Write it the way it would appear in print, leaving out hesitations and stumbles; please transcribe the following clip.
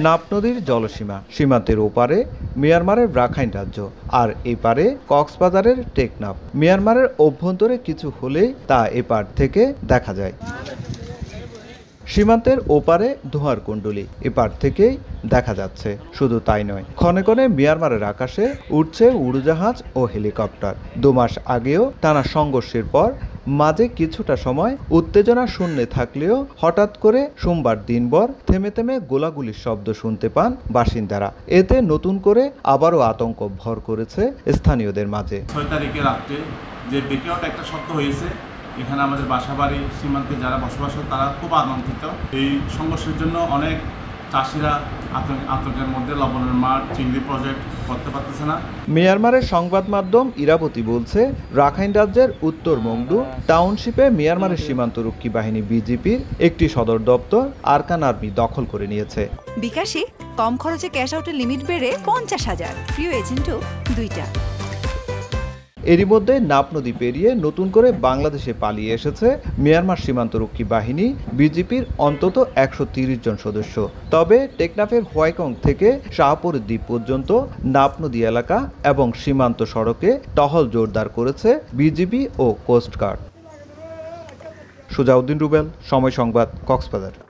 নাপ নদীর জলসীমা, সীমান্তের ওপারে মিয়ানমারের রাখাইন রাজ্য, আর এপারে কক্সবাজারের টেকনাফ। মিয়ানমারের অভ্যন্তরে কিছু হলেই তা এপার থেকে দেখা যায়। সীমান্তের ওপারে ধোঁয়ার কুণ্ডলী এপার থেকেই দেখা যাচ্ছে। শুধু তাই নয়, ক্ষণে ক্ষণে মিয়ানমারের আকাশে উঠছে উড়োজাহাজ ও হেলিকপ্টার। 2 মাস আগেও টানা সংঘর্ষের পর মাঝে কিছুটা সময় উত্তেজনা শূন্যে থাকলেও হঠাৎ করে সোমবার দিনভর থেমে থেমে গোলাগুলির শব্দ শুনতে পান বাসিন্দারা। এতে নতুন করে আবারও আতঙ্ক ভর করেছে স্থানীয়দের মাঝে। 6 তারিখে রাত্রে যে ব্রেকআউট একটা শব্দ হয়েছে, এখানে আমাদের বাসাবাড়ি সীমান্তে যারা বসবাস করে তারা খুব আতঙ্কিত। এই সংঘর্ষের জন্য অনেক চাষিরা আতঙ্কের মধ্যে লবণের মাঠ, চিংড়ি প্রজেক্ট করতে পারতেছে না। মিয়ানমারের সংবাদ মাধ্যম ইরাবতী বলছে, রাখাইন রাজ্যের উত্তর মংডু টাউনশিপে মিয়ানমারের সীমান্তরক্ষী বাহিনী বিজিপির একটি সদর দপ্তর আরকান আর্মি দখল করে নিয়েছে। বিকাশে কম খরচে ক্যাশ আউটের লিমিট বেড়ে 50,000, প্রিয় এজেন্টও 2টা। এরই মধ্যে নাপ নদী পেরিয়ে নতুন করে বাংলাদেশে পালিয়ে এসেছে মিয়ানমার সীমান্তরক্ষী বাহিনী বিজিপির অন্তত 130 জন সদস্য। তবে টেকনাফের হোয়াইকং থেকে শাহপুর দ্বীপ পর্যন্ত নাপ নদী এলাকা এবং সীমান্ত সড়কে টহল জোরদার করেছে বিজিবি ও কোস্টগার্ড। সুজাউদ্দিন রুবেল, সময় সংবাদ, কক্সবাজার।